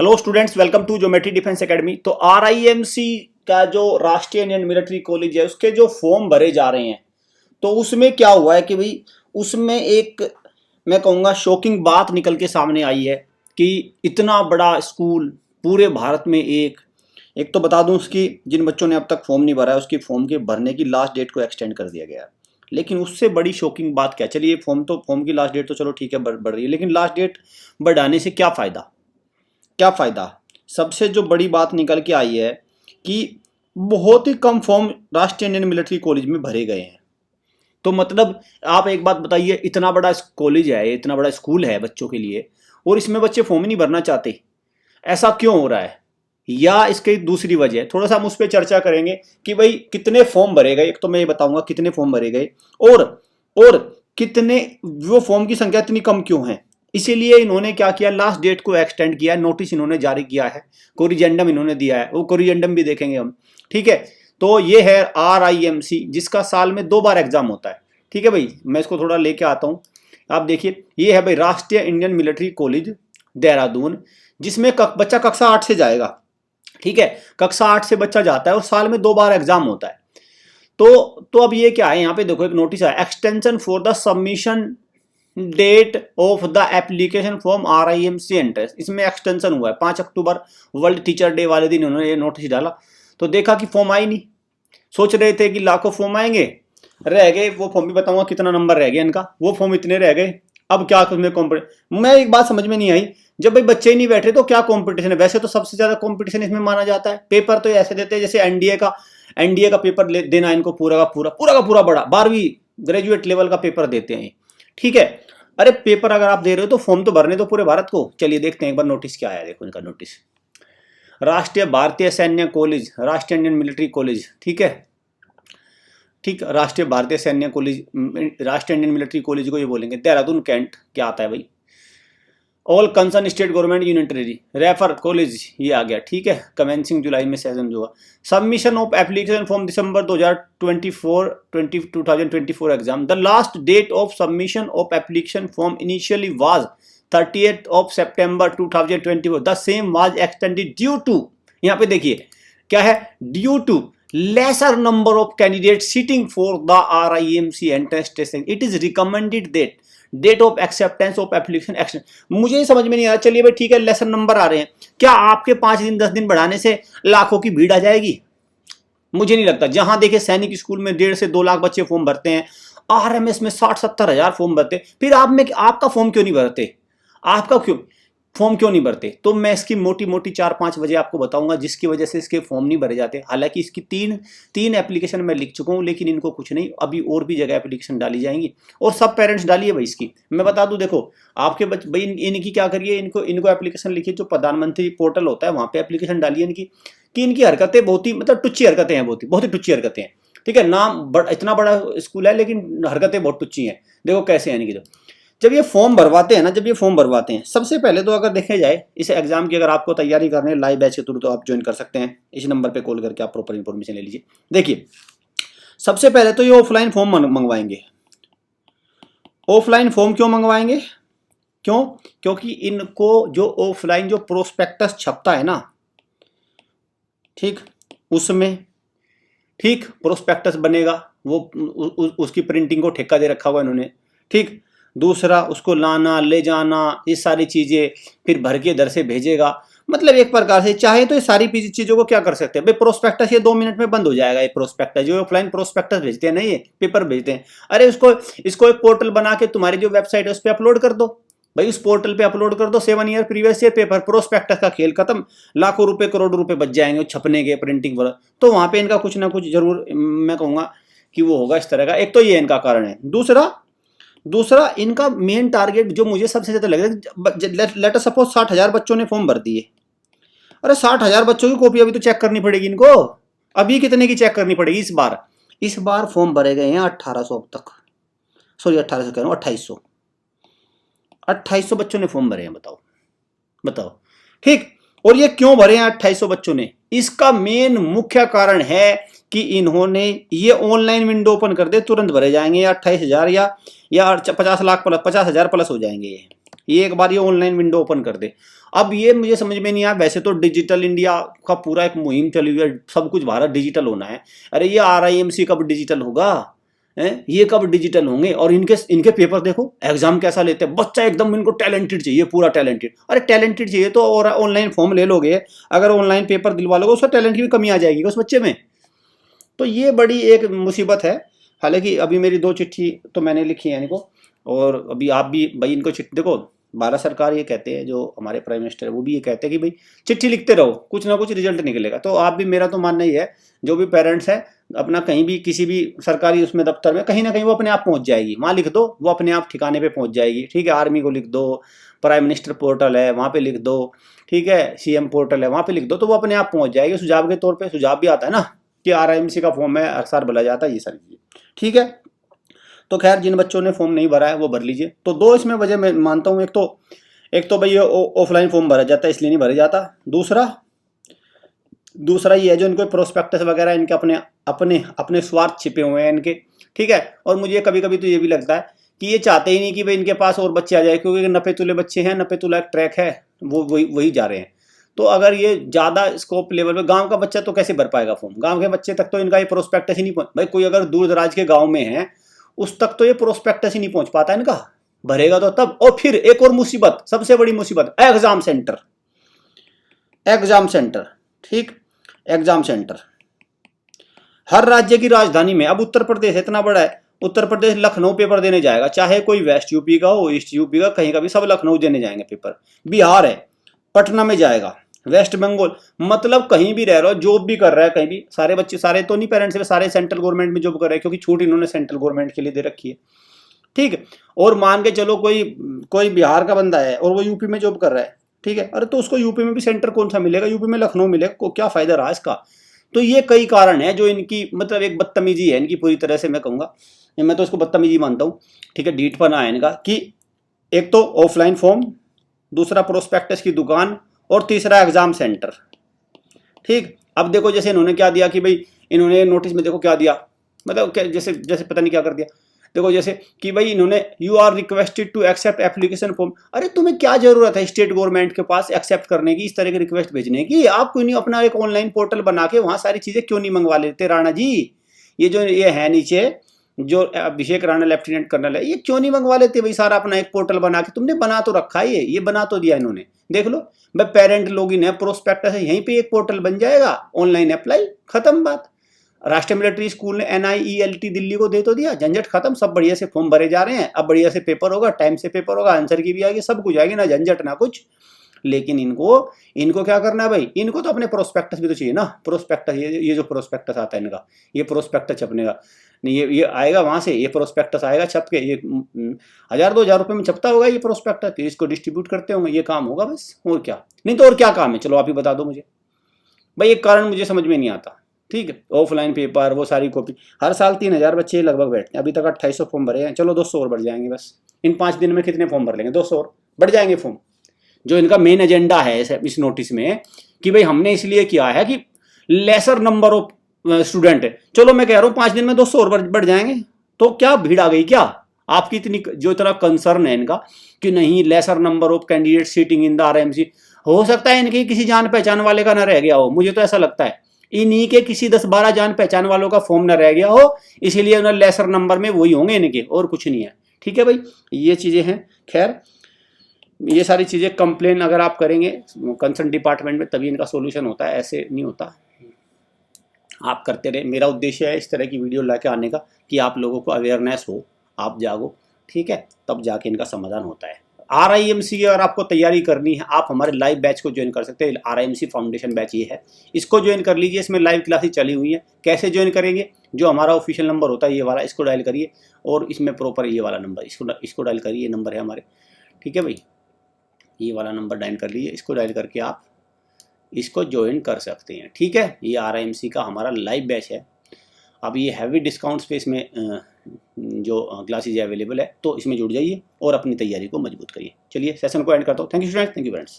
Hello students, welcome to geometry defence academy. तो RIMC का जो राष्ट्रीय इंडियन मिलिट्री कॉलेज है उसके जो फॉर्म भरे जा रहे हैं, तो उसमें क्या हुआ है कि भाई उसमें एक मैं कहूँगा शॉकिंग बात निकल के सामने आई है कि इतना बड़ा स्कूल पूरे भारत में एक तो बता दूं, उसकी जिन बच्चों ने अब तक फॉर्म नहीं भरा है उसकी फॉर्म के भरने की लास्ट डेट को एक्सटेंड कर दिया गया है। लेकिन उससे बड़ी शॉकिंग बात क्या, चलिए फॉर्म की लास्ट डेट तो चलो ठीक है बढ़ रही है, लेकिन लास्ट डेट बढ़ाने से क्या फ़ायदा। सबसे जो बड़ी बात निकल के आई है कि बहुत ही कम फॉर्म राष्ट्रीय इंडियन मिलिट्री कॉलेज में भरे गए हैं। तो मतलब आप एक बात बताइए, इतना बड़ा कॉलेज है, इतना बड़ा स्कूल है बच्चों के लिए, और इसमें बच्चे फॉर्म ही नहीं भरना चाहते। ऐसा क्यों हो रहा है, या इसकी दूसरी वजह है, थोड़ा सा हम उस पर चर्चा करेंगे कि भाई कितने फॉर्म भरे गए। एक तो मैं ये बताऊंगा कितने फॉर्म भरे गए और कितने वो फॉर्म की संख्या इतनी कम क्यों है। इसीलिए इन्होंने क्या किया, लास्ट डेट को एक्सटेंड किया, नोटिस इन्होंने जारी किया है, कोरिजेंडम इन्होंने दिया है, वो कोरिजेंडम भी देखेंगे हम, ठीक है। तो ये है आरआईएमसी, जिसका साल में 2 बार एग्जाम होता है, ठीक है भाई। मैं इसको थोड़ा लेके आता हूँ, आप देखिए। ये है भाई राष्ट्रीय इंडियन मिलिट्री कॉलेज देहरादून, जिसमें बच्चा कक्षा 8 से जाएगा, ठीक है। कक्षा 8 से बच्चा जाता है और साल में 2 बार एग्जाम होता है। तो अब ये क्या है, यहाँ पे देखो एक नोटिस है, extension for the submission date of the application form RIMC entrance. इसमें एक्सटेंशन हुआ है, 5 अक्टूबर वर्ल्ड टीचर डे वाले दिन उन्होंने ये नोटिस डाला। तो देखा कि फॉर्म आई नहीं, सोच रहे थे कि लाखों फॉर्म आएंगे, रह गए। वो फॉर्म भी बताऊंगा कितना नंबर रह गया इनका, वो फॉर्म इतने रह गए। अब क्या उसमें कॉम्पिटिशन, मैं एक बात समझ में नहीं आई, जब भाई बच्चे ही नहीं बैठ रहे तो क्या कॉम्पिटिशन है। वैसे तो सबसे ज्यादा कॉम्पिटिशन इसमें माना जाता है। पेपर तो ऐसे देते हैं जैसे एनडीए का पेपर देना इनको पूरा का पूरा बड़ा 12वीं ग्रेजुएट लेवल का पेपर देते हैं, ठीक है। अरे पेपर अगर आप दे रहे हो तो फॉर्म तो भरने दो पूरे भारत को। चलिए देखते हैं एक बार नोटिस क्या आया। देखो इनका नोटिस, राष्ट्रीय भारतीय सैन्य कॉलेज, राष्ट्रीय इंडियन मिलिट्री कॉलेज, ठीक है, ठीक। राष्ट्रीय भारतीय सैन्य कॉलेज, राष्ट्रीय इंडियन मिलिट्री कॉलेज को ये बोलेंगे, देहरादून कैंट। क्या आता है भाई, all concern state government union territory refer college, ये आ गया, ठीक है। कमेंसिंग जुलाई में सेशन जो हुआ। Submission of application form December 2024 exam. The last date of submission of application form initially was 30th of September 2024। The same was extended due to, यहाँ पे देखिए क्या है, due to lesser number of candidates sitting for the RIMC entrance testing, it is recommended that date of acceptance of application action। मुझे ही समझ में नहीं आ रहा। चलिए भाई ठीक है, लेसन नंबर आ रहे हैं, क्या आपके 5 दिन 10 दिन बढ़ाने से लाखों की भीड़ आ जाएगी? मुझे नहीं लगता। जहां देखे सैनिक स्कूल में 1.5 से 2 लाख बच्चे फॉर्म भरते हैं, आरएमएस में 60-70 हजार फॉर्म भरते, फिर आपका फॉर्म क्यों नहीं भरते, फॉर्म क्यों नहीं भरते? तो मैं इसकी मोटी 4-5 वजह आपको बताऊंगा जिसकी वजह से इसके फॉर्म नहीं भरे जाते। हालांकि इसकी तीन एप्लीकेशन मैं लिख चुका हूं, लेकिन इनको कुछ नहीं, अभी और भी जगह एप्लीकेशन डाली जाएंगी, और सब पेरेंट्स डालिए भाई। इसकी मैं बता दूं, देखो आपके बच्चे भाई इनकी क्या करिए, इनको एप्लीकेशन लिखिए, जो प्रधानमंत्री पोर्टल होता है वहां पे एप्लीकेशन डालिए इनकी, कि इनकी हरकतें बहुत ही मतलब टुच्ची हरकतें हैं, बहुत ही टुच्ची हरकतें हैं, ठीक है। नाम इतना बड़ा स्कूल है लेकिन हरकतें बहुत टुच्ची हैं। देखो कैसे हैं इनकी। जब ये फॉर्म भरवाते हैं सबसे पहले तो अगर देखे जाए इस एग्जाम की, अगर आपको तैयारी करनी है लाइव बैच के थ्रू, तो आप ज्वाइन कर सकते हैं। इस नंबर पे कॉल करके आप प्रॉपर इंफॉर्मेशन ले लीजिए। देखिए सबसे पहले तो ये ऑफलाइन फॉर्म मंगवाएंगे। ऑफलाइन फॉर्म क्यों मंगवाएंगे? क्योंकि इनको जो ऑफलाइन जो प्रोस्पेक्टस छपता है ना, ठीक, उसमें ठीक प्रोस्पेक्टस बनेगा, वो उसकी प्रिंटिंग को ठेका दे रखा हुआ इन्होंने, ठीक। दूसरा उसको लाना ले जाना, ये सारी चीजें फिर भर के दर से भेजेगा। मतलब एक प्रकार से चाहे तो ये सारी चीजों को क्या कर सकते हैं भाई, प्रोस्पेक्टस ये 2 मिनट में बंद हो जाएगा। ये प्रोस्पेक्टस जो ऑफलाइन प्रोस्पेक्टस भेजते हैं ना, ये पेपर भेजते हैं, अरे इसको एक पोर्टल बना के तुम्हारी जो वेबसाइट है उस पर अपलोड कर दो भाई, उस पोर्टल पे अपलोड कर दो 7 year previous year paper. Prospectus का खेल खत्म, लाखों रुपए करोड़ों रुपए बच जाएंगे छपने के, प्रिंटिंग पर। तो वहां पे इनका कुछ ना कुछ जरूर मैं कहूंगा कि वो होगा इस तरह का। एक तो ये इनका कारण है। दूसरा इनका मेन टारगेट जो मुझे सबसे ज्यादा लग रहा है, लेट अस सपोज 60,000 बच्चों ने फॉर्म भर दिए। अरे 60,000 बच्चों की कॉपी अभी तो चेक करनी पड़ेगी इनको। अभी कितने की चेक करनी पड़ेगी इस बार फॉर्म भरे गए हैं 1800 अब तक, सॉरी 1800 कह रहा हूं, 2800 बच्चों ने फॉर्म भरे हैं। बताओ, ठीक। और ये क्यों भरे हैं 2800 बच्चों ने? इसका मेन मुख्य कारण है कि इन्होंने ये ऑनलाइन विंडो ओपन कर दे, तुरंत भरे जाएंगे 28,000 या 50 लाख प्लस 50,000 प्लस हो जाएंगे ये। ये एक बार ये ऑनलाइन विंडो ओपन कर दे। अब ये मुझे समझ में नहीं आया, वैसे तो डिजिटल इंडिया का पूरा एक मुहिम चली हुई है, सब कुछ भारत डिजिटल होना है। अरे ये RIMC कब डिजिटल होगा, ये कब डिजिटल होंगे? और इनके पेपर देखो, एग्जाम कैसा लेते हैं, बच्चा एकदम इनको टैलेंटेड चाहिए, पूरा टैलेंटेड। अरे टैलेंटेड चाहिए तो और ऑनलाइन फॉर्म ले लोगे, अगर ऑनलाइन पेपर दिलवा लोगे उसका टैलेंट की भी कमी आ जाएगी उस बच्चे में। तो ये बड़ी एक मुसीबत है। हालांकि अभी मेरी 2 चिट्ठी तो मैंने लिखी है इनको, और अभी आप भी भाई इनको चिट्ठी देखो, भारत सरकार ये कहते हैं, जो हमारे प्राइम मिनिस्टर है वो भी ये कहते हैं कि भाई चिट्ठी लिखते रहो, कुछ ना कुछ रिजल्ट निकलेगा। तो आप भी, मेरा तो मानना ही है, जो भी पेरेंट्स है अपना कहीं भी किसी भी सरकारी उसमें दफ्तर में कहीं ना कहीं वो अपने आप पहुंच जाएगी, वहाँ लिख दो, वो अपने आप ठिकाने पे पहुंच जाएगी। ठीक है, आर्मी को लिख दो, प्राइम मिनिस्टर पोर्टल है वहाँ पे लिख दो, ठीक है, CM पोर्टल है वहाँ पे लिख दो, तो वो अपने आप पहुंच जाएगी। सुझाव के तौर पर सुझाव भी आता है ना कि RIMC का फॉर्म है, अक्सर भरा जाता है, ये सारी चीज़ें। ठीक है, तो खैर जिन बच्चों ने फॉर्म नहीं भरा है वो भर लीजिए। तो 2 इसमें वजह मैं मानता हूँ, एक तो भाई ये ऑफलाइन फॉर्म भरा जाता है इसलिए नहीं भरा जाता। दूसरा ये है जो इनको प्रोस्पेक्टस वगैरह इनके अपने स्वार्थ छिपे हुए हैं इनके। ठीक है, और मुझे कभी कभी तो ये भी लगता है कि ये चाहते ही नहीं कि भाई इनके पास और बच्चे आ जाए, क्योंकि नपे तुले बच्चे हैं, नपे तुला एक ट्रैक है, वो वही जा रहे हैं। तो अगर ये ज़्यादा स्कोप लेवल पे, गांव का बच्चा तो कैसे भर पाएगा फॉर्म, गांव के बच्चे तक तो इनका ये प्रोस्पेक्टस ही नहीं पहुंच, भाई कोई अगर दूर दराज के गाँव में है उस तक तो ये प्रोस्पेक्टस ही नहीं पहुंच पाता इनका, भरेगा तो तब। और फिर एक और मुसीबत, सबसे बड़ी मुसीबत, एग्जाम सेंटर। ठीक, एग्जाम सेंटर हर राज्य की राजधानी में। अब उत्तर प्रदेश इतना बड़ा है, उत्तर प्रदेश लखनऊ पेपर देने जाएगा, चाहे कोई वेस्ट यूपी का हो, ईस्ट यूपी का, कहीं का भी, सब लखनऊ देने जाएंगे पेपर। बिहार है, पटना में जाएगा, वेस्ट बंगाल, मतलब कहीं भी रह रहा हो, जॉब भी कर रहा है कहीं भी, सारे बच्चे, सारे तो नहीं पेरेंट्स, सारे सेंट्रल गवर्नमेंट में जॉब कर रहे हैं, क्योंकि छूट इन्होंने सेंट्रल गवर्नमेंट के लिए दे रखी है। ठीक, और मान के चलो कोई बिहार का बंदा है और वो यूपी में जॉब कर रहा है, ठीक है, अरे तो उसको यूपी में भी सेंटर कौन सा मिलेगा, यूपी में लखनऊ मिलेगा, को क्या फायदा रहा इसका। तो ये कई कारण है जो इनकी, मतलब एक बदतमीजी है इनकी पूरी तरह से, मैं कहूँगा, मैं तो इसको बदतमीजी मानता हूँ। ठीक है, ढीठपना है इनका, कि एक तो ऑफलाइन फॉर्म, दूसरा प्रोस्पेक्टस की दुकान, और तीसरा एग्जाम सेंटर। ठीक, अब देखो जैसे इन्होंने क्या दिया कि भाई, इन्होंने नोटिस में देखो क्या दिया, मतलब जैसे पता नहीं क्या कर दिया। देखो जैसे कि भाई इन्होंने, you are requested to accept application form. अरे तुम्हें क्या जरूरत है स्टेट गवर्नमेंट के पास एक्सेप्ट करने की, इस तरह की रिक्वेस्ट भेजने की? आप क्यों नहीं अपना एक ऑनलाइन पोर्टल बना के वहां सारी चीजें क्यों नहीं मंगवा लेते राणा जी? ये है नीचे जो अभिषेक राणा लेफ्टिनेंट कर्नल है, ये क्यों नहीं मंगवा लेते भाई सारा अपना एक पोर्टल बना के? तुमने बना तो रखा है, ये बना तो दिया इन्होंने, देख लो भाई, पेरेंट लॉगिन है, प्रोस्पेक्टस है, यहीं पे एक पोर्टल बन जाएगा, ऑनलाइन अप्लाई, खत्म बात। राष्ट्रीय मिलिट्री स्कूल ने NIELT दिल्ली को दे तो दिया, झंझट खत्म, सब बढ़िया से फॉर्म भरे जा रहे हैं, अब बढ़िया से पेपर होगा, टाइम से पेपर होगा, आंसर की भी आएगी, सब कुछ आएगी, ना झंझट ना कुछ। लेकिन इनको क्या करना है भाई, इनको तो अपने प्रोस्पेक्टस भी तो चाहिए ना, प्रोस्पेक्टस, ये जो प्रोस्पेक्टस आता है इनका, ये प्रोस्पेक्टस छपने का नहीं, ये आएगा वहां से, ये प्रोस्पेक्टस आएगा छप के, ये 1000-2000 रुपये में छपता होगा ये प्रोस्पेक्टस, इसको डिस्ट्रीब्यूट करते होंगे, ये काम होगा बस, और क्या, नहीं तो और क्या काम है? चलो आप ही बता दो मुझे भाई, एक कारण मुझे समझ में नहीं आता। ठीक है, ऑफलाइन पेपर, वो सारी कॉपी, हर साल 3000 बच्चे लगभग बैठते हैं, अभी तक 2800 फॉर्म भरे हैं, चलो 200 और बढ़ जाएंगे बस, इन 5 दिन में कितने फॉर्म भर लेंगे? 200 और बढ़ जाएंगे फॉर्म। जो इनका मेन एजेंडा है इस नोटिस में कि भाई हमने इसलिए किया है कि लेसर नंबर ऑफ स्टूडेंट है, चलो मैं कह रहा हूँ 5 दिन में 200 और बढ़ जाएंगे, तो क्या भीड़ आ गई क्या आपकी? इतना कंसर्न है इनका कि नहीं, laser number of candidate seating in the RIMC, हो सकता है इनके किसी जान पहचान वाले का ना रह गया हो, मुझे तो ऐसा लगता है इन्हीं के किसी 10-12 जान पहचान वालों का फॉर्म न रह गया हो, इसीलिए उन्हें लेसर नंबर में वही होंगे इनके, और कुछ नहीं है। ठीक है भाई, ये चीज़ें हैं। खैर, ये सारी चीज़ें कंप्लेन अगर आप करेंगे कंसर्न डिपार्टमेंट में तभी इनका सोल्यूशन होता है, ऐसे नहीं होता। आप करते रहे, मेरा उद्देश्य है इस तरह की वीडियो लेके आने का कि आप लोगों को अवेयरनेस हो, आप जागो, ठीक है, तब जाके इनका समाधान होता है। RIMC की अगर आपको तैयारी करनी है, आप हमारे लाइव बैच को ज्वाइन कर सकते हैं। RIMC फाउंडेशन बैच ये है, इसको ज्वाइन कर लीजिए, इसमें लाइव क्लासेस चली हुई हैं। कैसे ज्वाइन करेंगे? जो हमारा ऑफिशियल नंबर होता है ये वाला, इसको डायल करिए, और इसमें प्रॉपर ये वाला नंबर, इसको डायल करिए, ये नंबर है हमारे, ठीक है भाई, ये वाला नंबर डायल कर लीजिए, इसको डायल करके आप इसको ज्वाइन कर सकते हैं। ठीक है, ये RIMC का हमारा लाइव बैच है। अब ये हैवी डिस्काउंट्स पे इसमें जो क्लासेज अवेलेबल है, तो इसमें जुड़ जाइए और अपनी तैयारी को मजबूत करिए। चलिए सेशन को एंड करता हूँ। Thank you students, thank you friends.